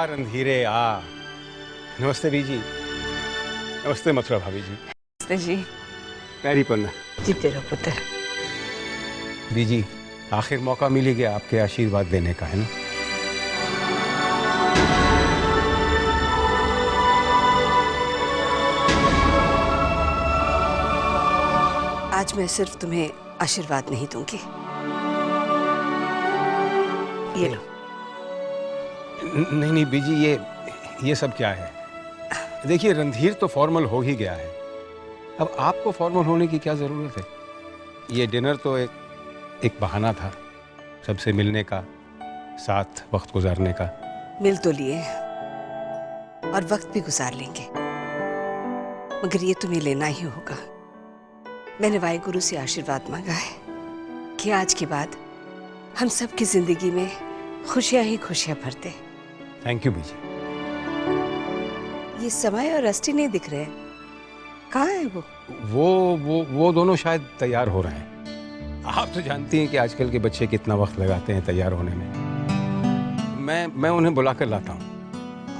रणधीरे आ। नमस्ते बीजी। नमस्ते मथुरा भाभी जी। नमस्ते जी। पैरी पन्ना। जीते रहो पुत्र। बीजी, आखिर मौका मिल ही गया आपके आशीर्वाद देने का, है ना? आज मैं सिर्फ तुम्हें आशीर्वाद नहीं दूंगी। ये लो। नहीं बीजी, ये सब क्या है? देखिए, रणधीर तो फॉर्मल हो ही गया है, अब आपको फॉर्मल होने की क्या जरूरत है? ये डिनर तो एक बहाना था सबसे मिलने का, साथ वक्त गुजारने का। मिल तो लिए और वक्त भी गुजार लेंगे, मगर ये तुम्हें लेना ही होगा। मैंने वाहिगुरु से आशीर्वाद मांगा है कि आज के बाद हम सब की जिंदगी में खुशियां ही खुशियां भर दे। थैंक यू बीजी। ये समय और रस्टी नहीं दिख रहे, कहाँ है वो? वो दोनों शायद तैयार हो रहे हैं। आप तो जानती हैं कि आजकल के बच्चे कितना वक्त लगाते हैं तैयार होने में। मैं उन्हें बुला कर लाता हूँ।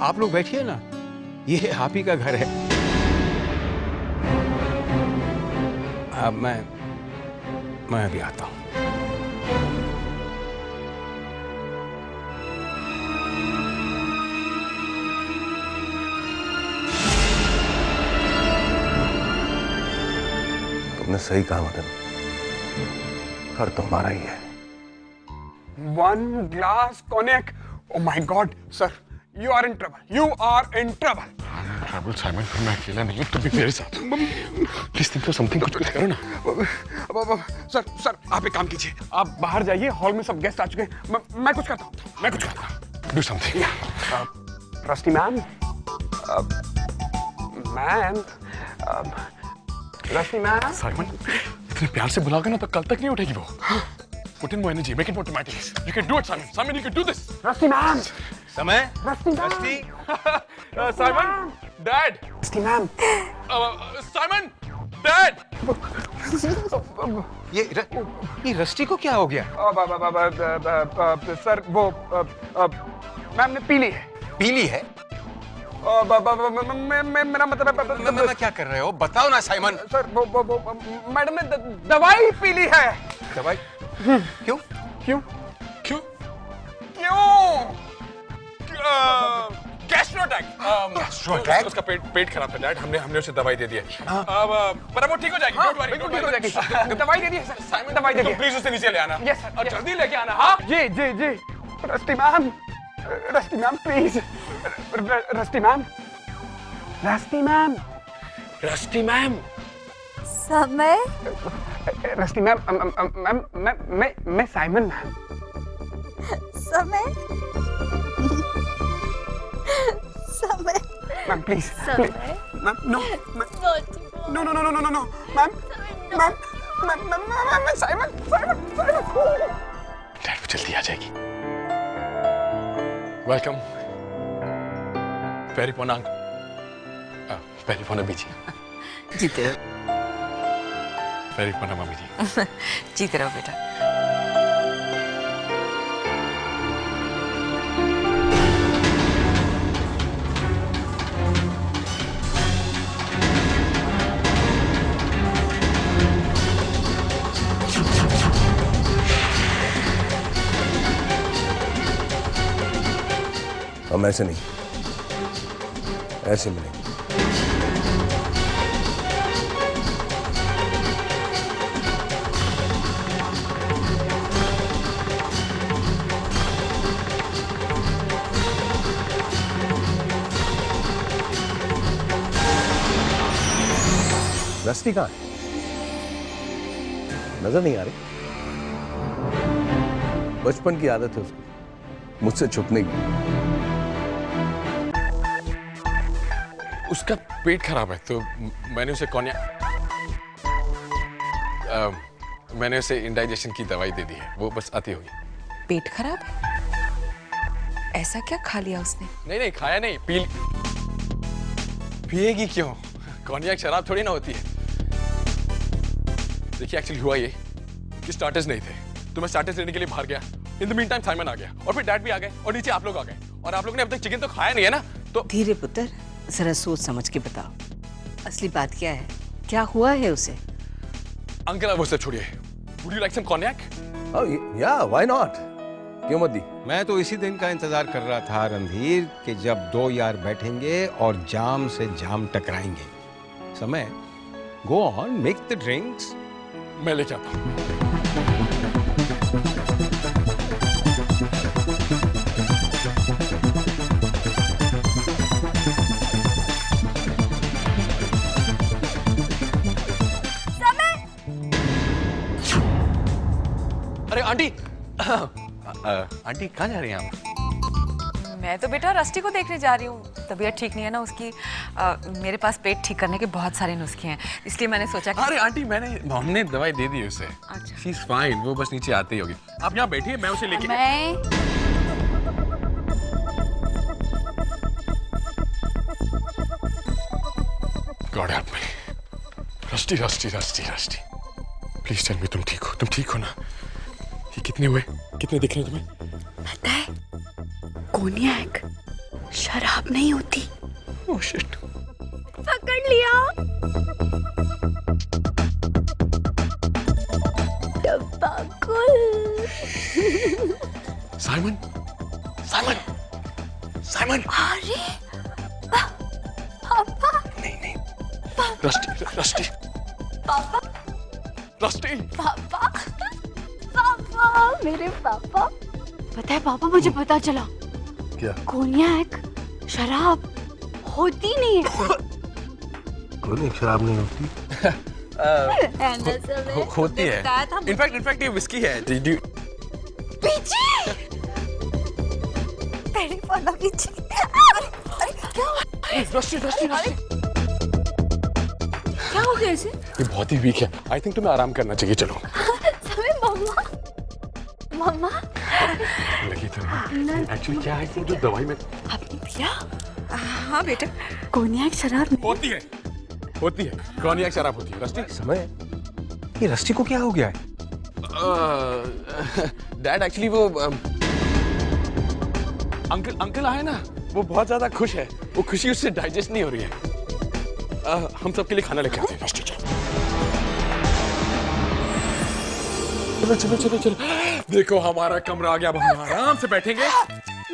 आप लोग बैठिए ना, ये आप ही का घर है। अब मैं अभी आता हूँ। तुमने सही कहा मदन, घर तो हमारा ही है। One glass cognac. Oh my God, sir, you are in trouble. You are in trouble. Trouble Simon, मैं अकेला नहीं हूँ, तुम भी मेरे साथ। प्लीज थिंक ऑफ समथिंग, कुछ करो ना। सर आप एक काम कीजिए, आप बाहर जाइए, हॉल में सब गेस्ट आ चुके हैं। मैं कुछ करता हूँ। Do something. Rusty ma'am, rusty ma'am. Simon, इतने प्यार से बुलाओगे ना तो कल तक नहीं उठेगी वो। Put in more energy, make it more dramatic. You can do it, Simon. Simon, you can do this. Rusty ma'am. समय। Rusty. Simon, Dad. Rusty ma'am. Simon, Dad. ये रस्टी को क्या हो गया? सर वो मैम ने पी ली है। पीली है? मेरा मतलब मैं क्या कर रहे हो? बताओ ना साइमन। सर वो मैडम ने दवाई पी ली है। दवाई? क्यों? क्यों? क्यों? Gastro attack. उसका पेट खराब था डैड, हमने उसे दवाई दे दी है। पर अब वो ठीक हो जाएगी। डोंट वरी, ठीक हो जाएगी। दवाई दे दी है सर। साइमन, दवाई दे दी। प्लीज उसे नीचे ले आना। यस सर, और जल्दी लेके आना। हाँ जी। Rusty ma'am please. Rusty ma'am. समय। रस्टी मैम, मैं साइमन मैम। समय। Ma'am please. Ma'am no ma'am Simon. Dad वो जल्दी आ जाएगी। वेलकम। पैरी पोना बीजी। जीते रहो। पैरी पोना मम्मी जी। जीते रहो बेटा। हम ऐसे नहीं, ऐसे मिलेंगे। रस्टी कहाँ है? नजर नहीं आ रही। बचपन की आदत है उसकी मुझसे छुपने की। उसका पेट खराब है तो मैंने उसे इंडाइजेशन की दवाई दे दी है, वो बस आती होगी। पेट खराब है? ऐसा क्या खा लिया उसने? नहीं खाया नहीं, पिएगी क्यों? कॉन्याक शराब थोड़ी ना होती है। देखिए एक्चुअली हुआ ये कि स्टार्टर्स नहीं थे तो मैं स्टार्टर्स लेने के लिए बाहर गया। In the meantime Simon आ गया और फिर डैड भी आ गए और नीचे आप लोग आ गए और आप लोग ने अब तक चिकन तो खाया नहीं है ना, तो धीरे पुत्र, जरा सोच समझ के बताओ, असली बात क्या है, क्या हुआ है उसे? अंकल आप वो सब छोड़िए। Would you like some cognac? Oh, yeah, why not? क्यों मत दी? मैं तो इसी दिन का इंतजार कर रहा था रणधीर कि जब दो यार बैठेंगे और जाम से जाम टकराएंगे। समय, go on, make the drinks. मैं लेके आता हूँ। अरे आंटी, आंटी कहाँ जा रही हैं आप? मैं तो बेटा रस्टी को देखने जा रही हूँ। तबीयत ठीक नहीं है ना उसकी। मेरे पास पेट ठीक करने के बहुत सारे नुस्खे हैं, इसलिए मैंने सोचा कि... अरे आंटी हमने दवाई दे दी उसे। अच्छा। She's fine, वो बस नीचे आती ही होगी। आप यहाँ बैठिए, मैं उसे लेके... मैं... God help me. Rusty Rusty Rusty Rusty, please tell me तुम ठीक हो ना? ये कितने हुए, कितने दिख रहे हैं तुम्हें? पता है, कोनियाक शराब नहीं होती। ओह शिट, पकड़ लिया। Simon, Simon, Simon. अरे पापा। नहीं, रस्टी, रस्टी, पापा, रस्टी। पापा, पापा, मेरे पापा। पता है पापा, मुझे पता चला। क्या? कोनियाक शराब होती नहीं है। कोई शराब नहीं होती। होती है। इनफैक्ट ये विस्की है। पीछे तेरी फॉलो पीछे। अरे क्या? Rusty, Rusty, rusty. क्या हो गया इसे? ये बहुत ही वीक है। आई थिंक तुम्हें आराम करना चाहिए। चलो। समय मम्मा, मम्मा। लगी तो नहीं। एक्चुअली क्या है कि जो दवाई में... आपने पिया? हाँ बेटा। कोनियाक शराब नहीं। होती है, होती है। कॉन्याक शराब होती है। रस्टी, समय, ये रस्टी को क्या हो गया है? डैड एक्चुअली वो अंकल आए ना, वो बहुत ज्यादा खुश है। वो खुशी उससे डाइजेस्ट नहीं हो रही है। हम सबके लिए खाना लेके आते हैं। रस्टी चलो चलो चलो चलो। देखो हमारा कमरा आ गया, अब हम आराम से बैठेंगे।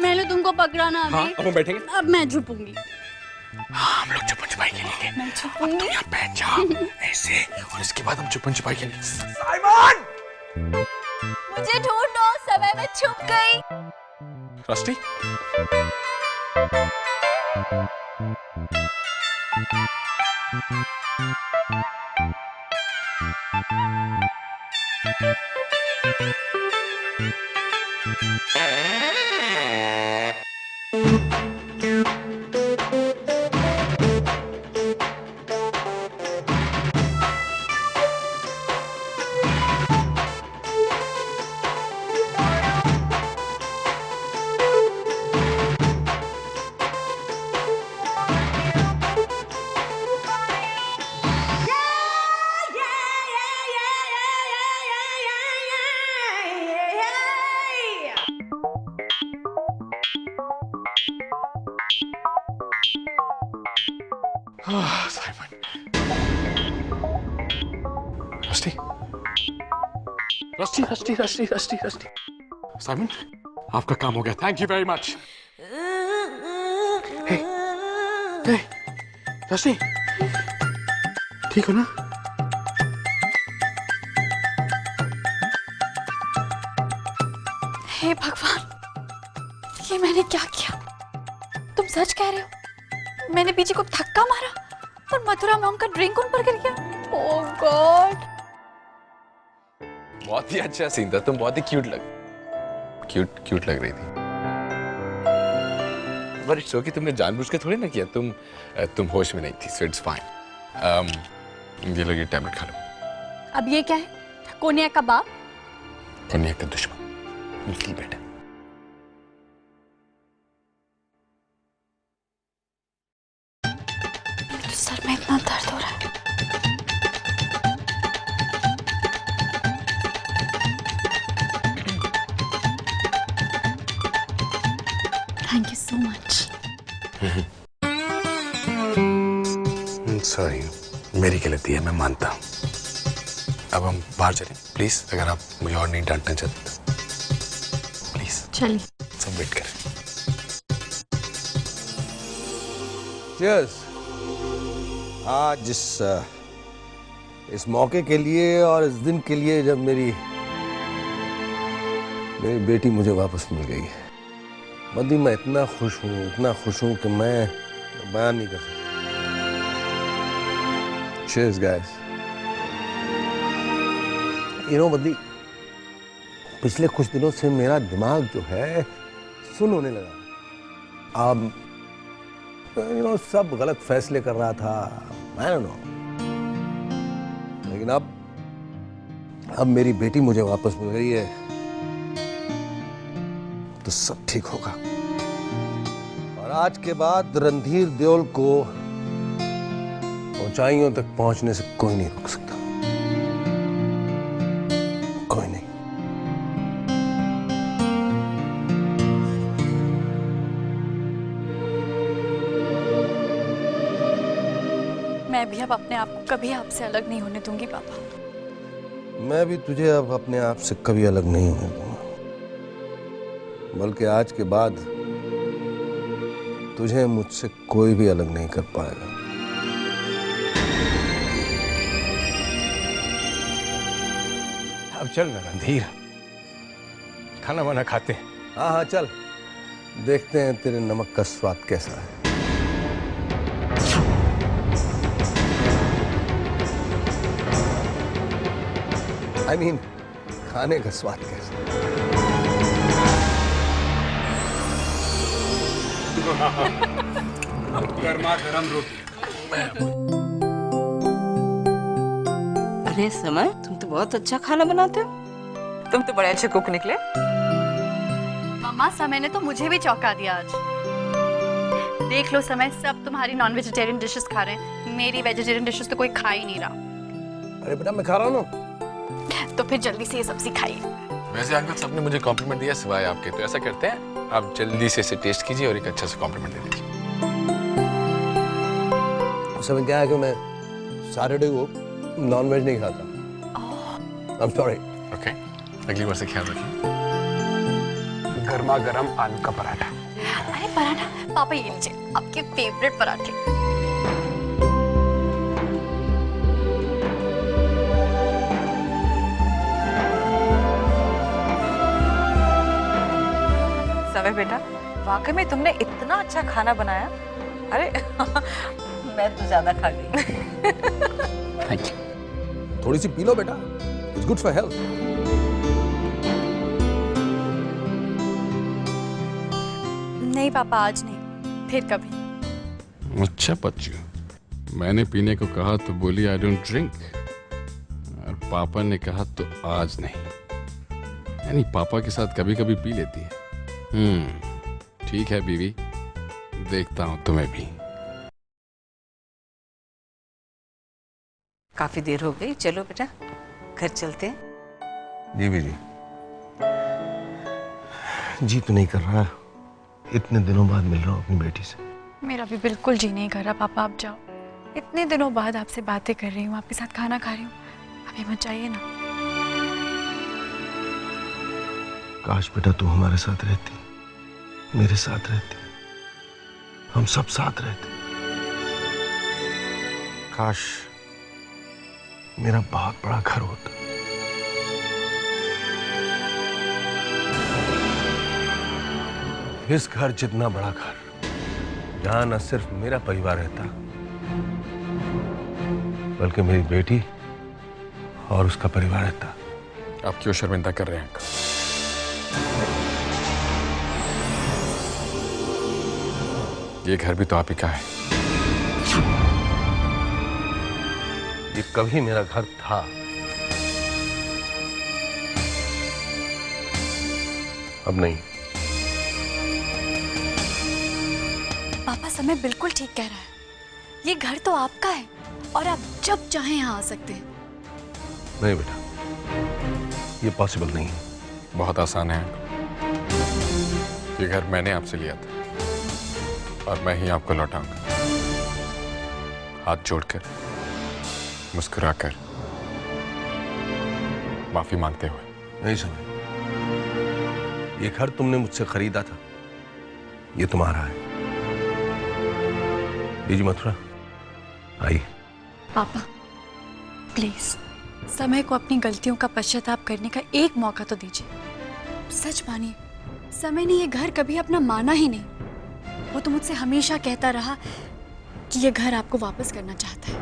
मैंने तुमको पकड़ाना अभी। हाँ, अब हम बैठेंगे। अब मैं छुपूंगी। हाँ, हम लोग छुपन छुपाई खेलेंगे। मैं छुपूंगी। तुम यहाँ बैठ जाओ ऐसे, और इसके बाद हम छुपन छुपाई खेलेंगे। साइमन! मुझे ढूंढो, समय में छुप गई। Rusty? Simon, Rusty, Rusty, Rusty, Rusty, Rusty, Rusty. Simon, आपका काम हो गया। Thank you very much. Hey, Rusty, ठीक हो ना? हे भगवान, ये मैंने क्या किया? तुम सच कह रहे हो? मैंने पीछे को धक्का मारा और मथुरा मॉम का ड्रिंक उन पर गिर गया। ओह गॉड। बहुत ही अच्छा सीन था। तुम बहुत ही क्यूट लग रही थी। बट इट्स ओके, तुमने जानबूझ के थोड़ी ना किया। तुम होश में नहीं थी, सो इट्स फाइन। ये लो, ये टैबलेट खा लो। अब ये क्या है? कोनियाक का बाप? कन्या का दुश्मन। निकली बेटा। सर में इतना दर्द हो रहा है। Thank you. सॉरी, मेरी गलती है, मैं मानता हूँ। अब हम बाहर चलें प्लीज, अगर आप मुझे और नहीं डांटना चाहते तो प्लीज। चलिए। सब वेट करें। Cheers. आज इस मौके के लिए और इस दिन के लिए जब मेरी बेटी मुझे वापस मिल गई है, मदी मैं इतना खुश हूँ कि मैं बयान नहीं कर सकता। Cheers guys. मदी, पिछले कुछ दिनों से मेरा दिमाग जो है सुन होने लगा। अब सब गलत फैसले कर रहा था, I don't know. लेकिन अब मेरी बेटी मुझे वापस मिल गई है तो सब ठीक होगा। और आज के बाद रणधीर देओल को ऊंचाइयों तक पहुंचने से कोई नहीं रोक सकता, कोई नहीं। मैं भी अब अपने आप को कभी आपसे अलग नहीं होने दूंगी पापा। मैं भी तुझे अब अपने आप से कभी अलग नहीं होने दूंगा, बल्कि आज के बाद तुझे मुझसे कोई भी अलग नहीं कर पाएगा। अब चल ना रणधीर, खाना वाना खाते हैं। हाँ चल, देखते हैं तेरे नमक का स्वाद कैसा है। I mean, खाने का स्वाद कैसा? गर्मा गरम रोटी। अरे समय, तुम तो बहुत अच्छा खाना बनाते हो। तुम तो बड़े अच्छे कुक निकले। मम्मा, समय ने तो मुझे भी चौंका दिया आज। देख लो समय, सब तुम्हारी नॉन वेजिटेरियन डिशेस खा रहे हैं, मेरी वेजिटेरियन डिशेस तो कोई खा ही नहीं रहा। अरे बेटा, मैं खा रहा हूँ ना। तो फिर जल्दी से ये सब्जी खाइए। वैसे अंकल सबने मुझे कॉम्प्लीमेंट दिया सिवाय आपके, तो ऐसा करते हैं आप जल्दी से इसे टेस्ट कीजिए और एक अच्छा सा कॉम्प्लीमेंट दे दीजिए। उस समय क्या है कि मैं सैटरडे को नॉनवेज नहीं खाता। I'm sorry. ओके, अगली बार से ख्याल रखिए। गर्मा गरम आलू का पराठा। अरे पराठा, पापा ये लीजिए आपके फेवरेट पराठे। समय बेटा, वाकई में तुमने इतना अच्छा खाना बनाया। अरे मैं तो ज्यादा खा गई। थोड़ी सी पी लो बेटा, इट्स गुड फॉर हेल्थ। नहीं पापा, आज नहीं, फिर कभी। अच्छा बच्चू, मैंने पीने को कहा तो बोली आई डोंट ड्रिंक, और पापा ने कहा तो आज नहीं। यानी पापा के साथ कभी कभी पी लेती है। ठीक है बीवी, देखता हूं तुम्हें भी। काफी देर हो गई, चलो बेटा घर चलते हैं। जी बीजी, जी तो नहीं कर रहा, इतने दिनों बाद मिल रहा हूँ अपनी बेटी से। मेरा भी बिल्कुल जी नहीं कर रहा पापा, आप जाओ। इतने दिनों बाद आपसे बातें कर रही हूँ, आपके साथ खाना खा रही हूँ, अभी मत जाइए ना। काश बेटा तू हमारे साथ रहती, मेरे साथ रहती, हम सब साथ रहते। काश मेरा बहुत बड़ा घर होता। इस घर जितना बड़ा घर, जहां न सिर्फ मेरा परिवार रहता, बल्कि मेरी बेटी और उसका परिवार रहता। आप क्यों शर्मिंदा कर रहे हैं अंकल? ये घर भी तो आप ही का है। ये कभी मेरा घर था। अब नहीं। पापा समय बिल्कुल ठीक कह रहा है, ये घर तो आपका है और आप जब चाहें यहाँ आ सकते हैं। नहीं बेटा, ये पॉसिबल नहीं है। बहुत आसान है अंकल, ये घर मैंने आपसे लिया था और मैं ही आपको लौटाऊंगा। हाथ जोड़कर, मुस्कुराकर, माफी मांगते हुए। नहीं समय, ये घर तुमने मुझसे खरीदा था, ये तुम्हारा है। जी मथुरा, आइए। पापा प्लीज समय को अपनी गलतियों का पश्चाताप करने का एक मौका तो दीजिए। सच मानिए, समय ने ये घर कभी अपना माना ही नहीं। वो तो मुझसे हमेशा कहता रहा कि ये घर आपको वापस करना चाहता है।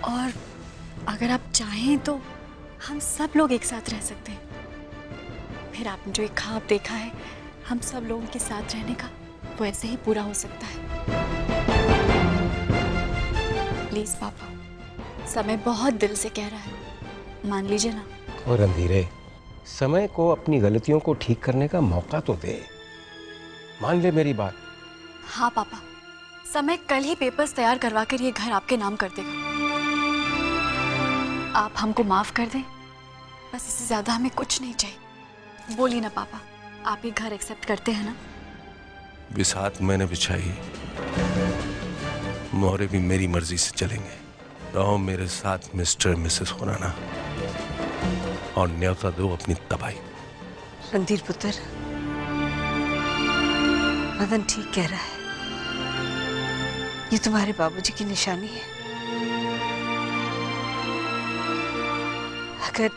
और अगर आप चाहें तो हम सब लोग एक साथ रह सकते हैं। फिर आपने जो एक ख्वाब देखा है हम सब लोगों के साथ रहने का, वो ऐसे ही पूरा हो सकता है। प्लीज पापा, समय बहुत दिल से कह रहा है, मान लीजिए ना। और रणधीरे, समय को अपनी गलतियों को ठीक करने का मौका तो दे, मान ले मेरी बात। हाँ पापा, समय कल ही पेपर्स तैयार करवा कर ये घर आपके नाम कर देगा। आप हमको माफ कर दें, बस इससे ज्यादा हमें कुछ नहीं चाहिए। बोलिए ना पापा, आप ये घर एक्सेप्ट करते हैं ना? बिसात मैंने बिछाई, मोहरे भी मेरी मर्जी से चलेंगे। रहो मेरे साथ मिस्टर मिसेस खुराना, और न्योता दो अपनी तबाही। रणधीर पुत्र, मदन ठीक कह रहा है, ये तुम्हारे बाबूजी की निशानी है। अगर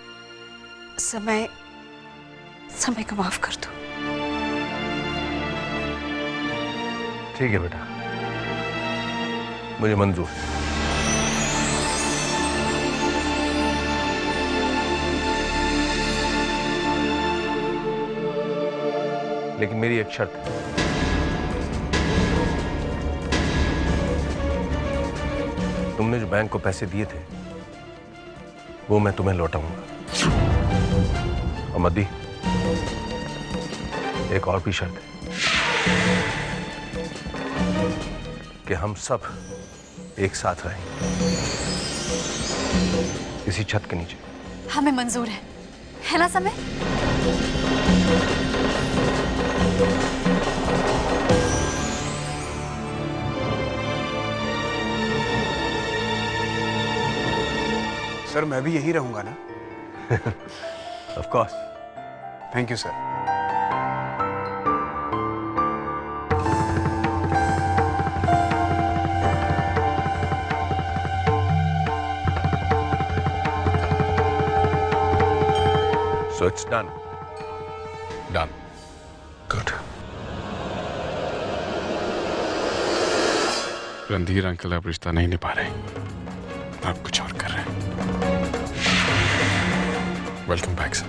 समय को माफ कर दो। ठीक है बेटा, मुझे मंजूर है। लेकिन मेरी एक शर्त है। तुमने जो बैंक को पैसे दिए थे वो मैं तुम्हें लौटाऊंगा। और मद्दी, एक और भी शर्त है कि हम सब एक साथ रहेंगे इसी छत के नीचे। हमें मंजूर है ना समय? सर मैं भी यहीं रहूंगा ना? Of course. Thank you sir. So it's done. Done. Good. Randhir uncle आप रिश्ता नहीं निभा रहे, आप कुछ और कर रहे हैं। Welcome back sir.